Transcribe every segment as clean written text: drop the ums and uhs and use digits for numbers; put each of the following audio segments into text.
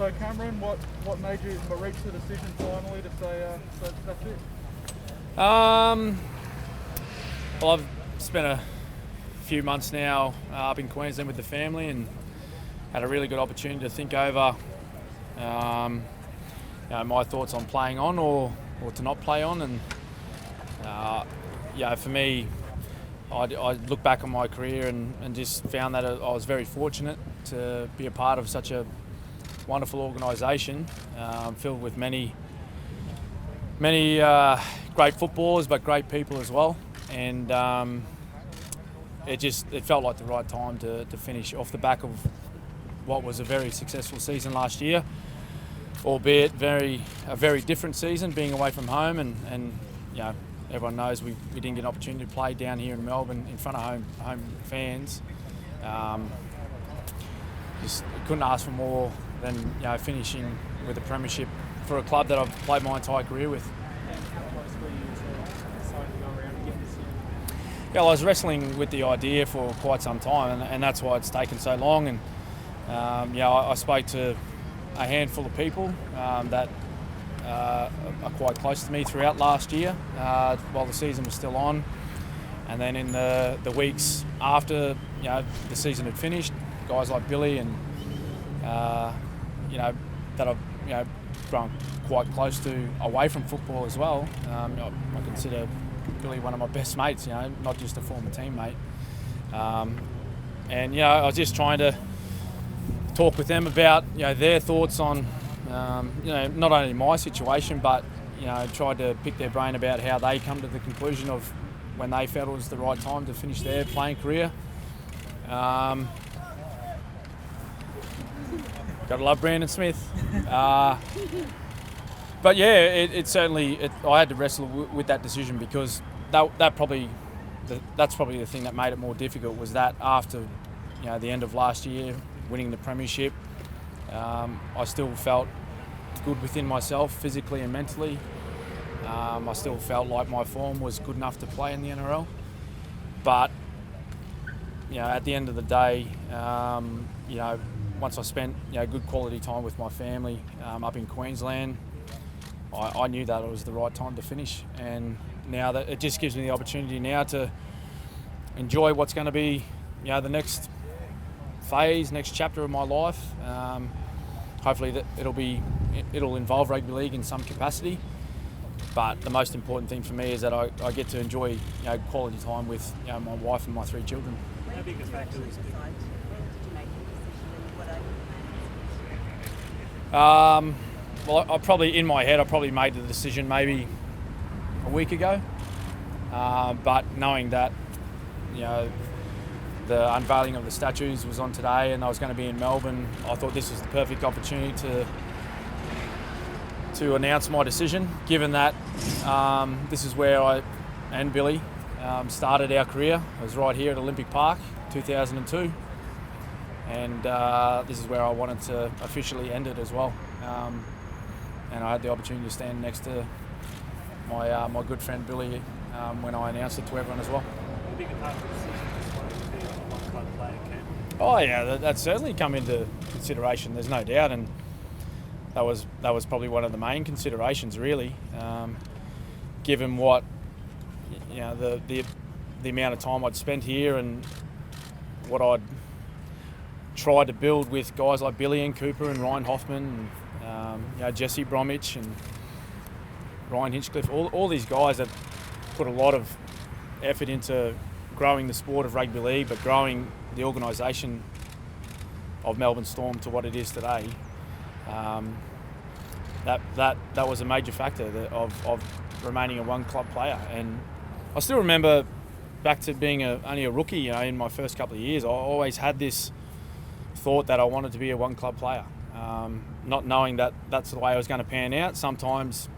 So Cameron, what made you reach the decision finally to say that's it? Well, I've spent a few months now up in Queensland with the family and had a really good opportunity to think over my thoughts on playing on or to not play on. And for me, I look back on my career and just found that I was very fortunate to be a part of such a wonderful organisation filled with many great footballers, but great people as well. And it felt like the right time to finish off the back of what was a very successful season last year, albeit a very different season, being away from home, and everyone knows we didn't get an opportunity to play down here in Melbourne in front of home fans. Just couldn't ask for more than finishing with a premiership for a club that I've played my entire career with. Yeah, I was wrestling with the idea for quite some time, and that's why it's taken so long. And I spoke to a handful of people that are quite close to me throughout last year while the season was still on, and then in the weeks after the season had finished, guys like Billy and that I've grown quite close to away from football as well. I consider Billy one of my best mates, not just a former teammate. I was just trying to talk with them about their thoughts on not only my situation, but tried to pick their brain about how they come to the conclusion of when they felt it was the right time to finish their playing career. Gotta love Brandon Smith. But yeah, it certainly I had to wrestle with that decision, because that's probably the thing that made it more difficult, was that after the end of last year, winning the premiership, I still felt good within myself, physically and mentally. I still felt like my form was good enough to play in the NRL. But at the end of the day, once I spent good quality time with my family up in Queensland, I knew that it was the right time to finish. And now that it just gives me the opportunity now to enjoy what's going to be the next phase, next chapter of my life. Hopefully that it'll involve rugby league in some capacity. But the most important thing for me is that I get to enjoy quality time with my wife and my 3 children. How big a factor was it? Well, I probably made the decision maybe a week ago. But knowing that, the unveiling of the statues was on today and I was going to be in Melbourne, I thought this was the perfect opportunity to announce my decision, given that this is where I and Billy started our career. It was right here at Olympic Park, 2002. And this is where I wanted to officially end it as well. And I had the opportunity to stand next to my good friend Billy when I announced it to everyone as well. How big a part of the decision was being a one-club player, Cam? Oh yeah, that's certainly come into consideration. There's no doubt, and that was probably one of the main considerations, really. Given what the amount of time I'd spent here and what I'd tried to build with guys like Billy and Cooper and Ryan Hoffman and Jesse Bromwich and Ryan Hinchcliffe, all these guys that put a lot of effort into growing the sport of rugby league, but growing the organisation of Melbourne Storm to what it is today. That was a major factor of remaining a one-club player. And I still remember back to being only a rookie, in my first couple of years, I always had this thought that I wanted to be a one-club player, not knowing that that's the way I was going to pan out. Sometimes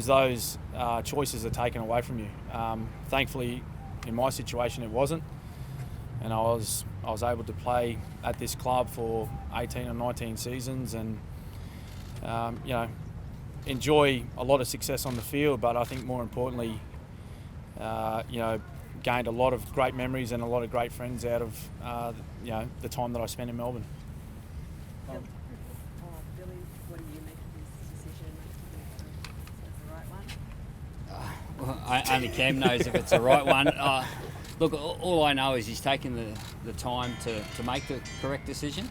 those choices are taken away from you. Thankfully, in my situation, it wasn't, and I was able to play at this club for 18 or 19 seasons, and enjoy a lot of success on the field. But I think more importantly, gained a lot of great memories and a lot of great friends out of the time that I spent in Melbourne. Only Cam knows if it's the right one. Look, all I know is he's taken the time to make the correct decision.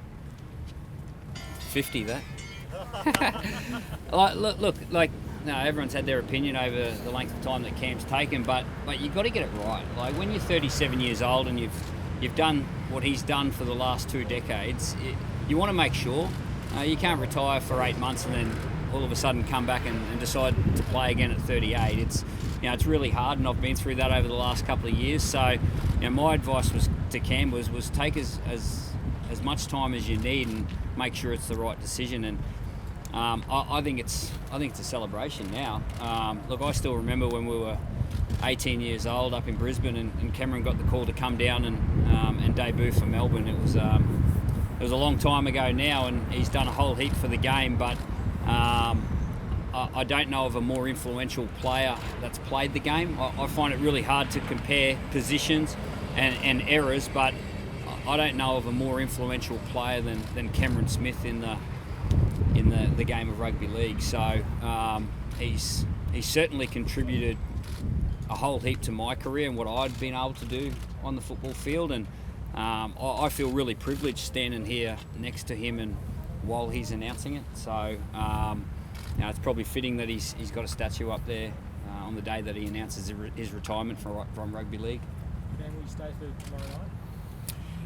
50 that. Everyone's had their opinion over the length of time that Cam's taken, but you've got to get it right. Like when you're 37 years old and you've done what he's done for the last 2 decades, you want to make sure. You can't retire for 8 months and then all of a sudden come back and decide to play again at 38. It's really hard, and I've been through that over the last couple of years. So, my advice to Cam was take as much time as you need and make sure it's the right decision. And I think it's a celebration now. Look, I still remember when we were 18 years old up in Brisbane, and Cameron got the call to come down and debut for Melbourne. It was a long time ago now, and he's done a whole heap for the game. But I don't know of a more influential player that's played the game. I find it really hard to compare positions and eras, but I don't know of a more influential player than Cameron Smith in the game of rugby league. So he's certainly contributed a whole heap to my career and what I'd been able to do on the football field, and I feel really privileged standing here next to him and while he's announcing it. So it's probably fitting that he's got a statue up there on the day that he announces his retirement from rugby league. Dan, will you stay for tomorrow night?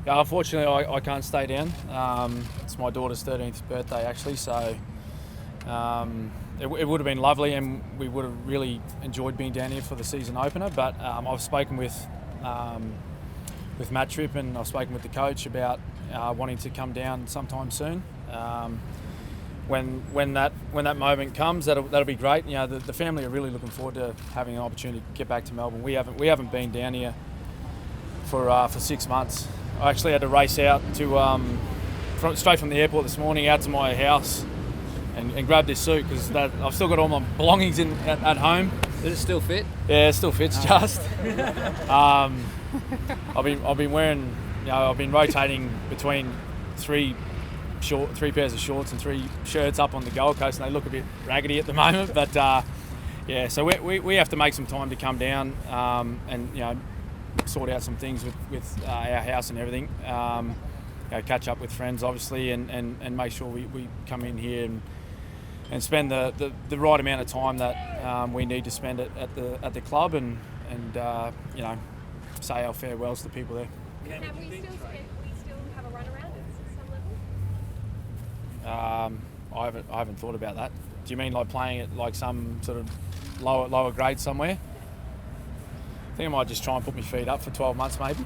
Yeah, unfortunately, I can't stay down. It's my daughter's 13th birthday, actually, so it would have been lovely, and we would have really enjoyed being down here for the season opener. But I've spoken with Matt Tripp, and I've spoken with the coach about wanting to come down sometime soon. When that moment comes, that'll be great. The family are really looking forward to having an opportunity to get back to Melbourne. We haven't been down here for 6 months. I actually had to race out to straight from the airport this morning out to my house and grab this suit because I've still got all my belongings at home. Does it still fit? Yeah, it still fits just. I've been wearing, I've been rotating between three pairs of shorts and 3 shirts up on the Gold Coast, and they look a bit raggedy at the moment. But so we have to make some time to come down and sort out some things with our house and everything. Catch up with friends, obviously, and make sure we come in here and spend the right amount of time that we need to spend at the club and say our farewells to people there. Now, we still have a run around at some level? I haven't thought about that. Do you mean like playing at like some sort of lower grade somewhere? I think I might just try and put my feet up for 12 months maybe.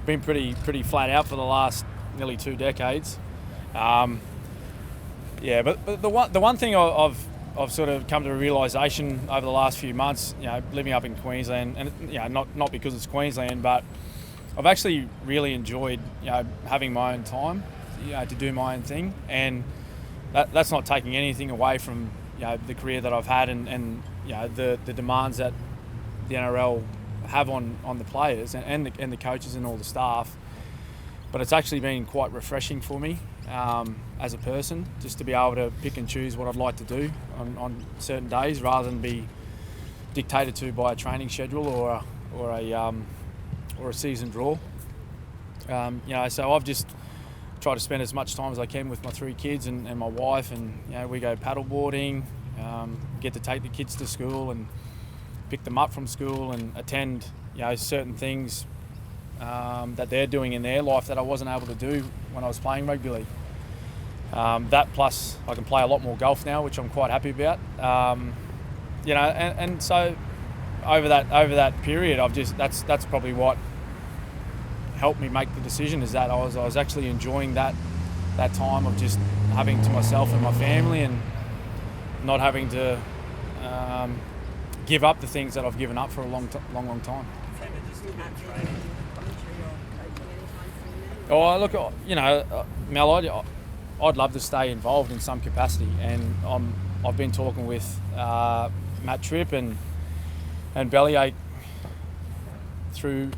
Been pretty flat out for the last nearly 2 decades. But the one thing I've sort of come to a realisation over the last few months, living up in Queensland, and not because it's Queensland, but I've actually really enjoyed having my own time, to do my own thing, and that's not taking anything away from the career that I've had and the demands that the NRL have on the players and the coaches and all the staff. But it's actually been quite refreshing for me as a person, just to be able to pick and choose what I'd like to do on certain days rather than be dictated to by a training schedule or a season draw. So I've just tried to spend as much time as I can with my 3 kids and my wife, and we go paddleboarding, get to take the kids to school and pick them up from school and attend certain things that they're doing in their life that I wasn't able to do when I was playing rugby league. That plus I can play a lot more golf now, which I'm quite happy about. And so over that period, that's probably what helped me make the decision, is that I was actually enjoying that time of just having to myself and my family and not having to give up the things that I've given up for a long time. Oh, look, Mel, I'd love to stay involved in some capacity, and I've been talking with Matt Tripp and Bellyache through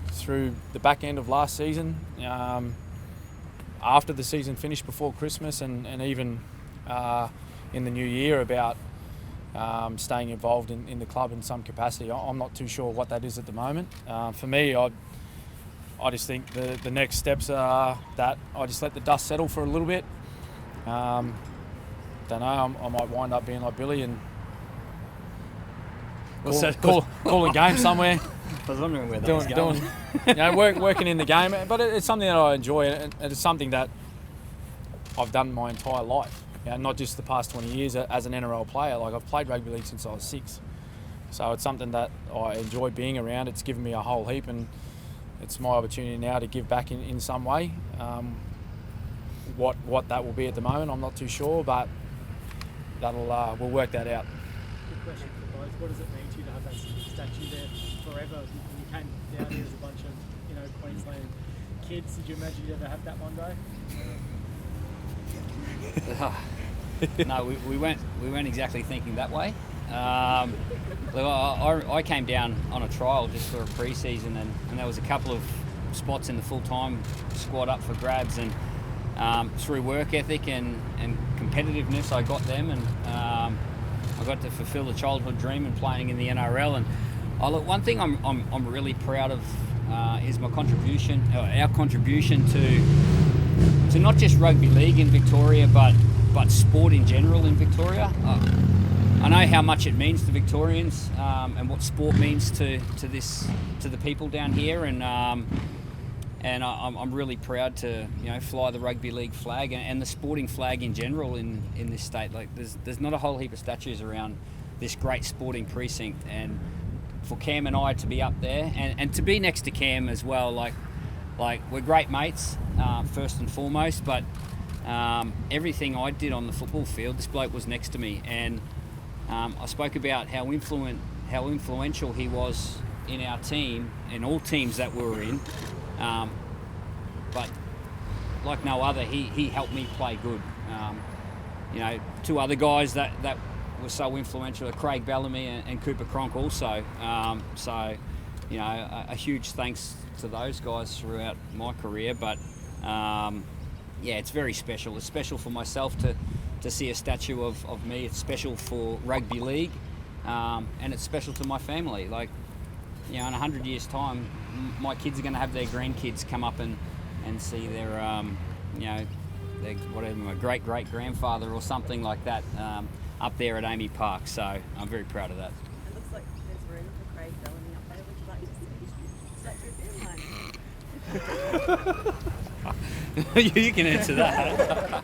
the back end of last season, after the season finished before Christmas, and even in the new year about staying involved in the club in some capacity. I'm not too sure what that is at the moment. For me, I just think the next steps are that I just let the dust settle for a little bit. Don't know, I might wind up being like Billy and call a game somewhere. I was wondering where that was going. Working in the game, but it's something that I enjoy, and it's something that I've done my entire life. Not just the past 20 years as an NRL player. Like, I've played rugby league since I was 6, so it's something that I enjoy being around. It's given me a whole heap, and it's my opportunity now to give back in some way. What that will be at the moment, I'm not too sure, but we'll work that out. Good question for both. What does it mean to you to have that statue there forever? When you came down here as a bunch of Queensland kids, did you imagine you'd ever have that one day? No, we weren't exactly thinking that way. Look, I came down on a trial just for a pre-season, and there was a couple of spots in the full-time squad up for grabs, and through work ethic and competitiveness, I got them, and I got to fulfil a childhood dream in playing in the NRL. And look, one thing I'm really proud of is my contribution, our contribution to not just rugby league in Victoria, but sport in general in Victoria. I know how much it means to Victorians, and what sport means to the people down here, and I'm really proud to fly the rugby league flag and the sporting flag in general in this state. Like, there's not a whole heap of statues around this great sporting precinct, and for Cam and I to be up there and to be next to Cam as well, like we're great mates first and foremost, but everything I did on the football field, this bloke was next to me, and I spoke about how influential he was in our team and all teams that we were in, but like no other, he helped me play good. Two other guys that were so influential are Craig Bellamy and Cooper Cronk also. A huge thanks to those guys throughout my career, but it's very special. It's special for myself to see a statue of me. It's special for rugby league, and it's special to my family. Like, in 100 years' time, my kids are going to have their grandkids come up and see their, their whatever, my great-great-grandfather or something like that up there at Amy Park. So I'm very proud of that. It looks like there's room for Craig Bellamy up there. Would you like to see? Statue of him? You can answer that.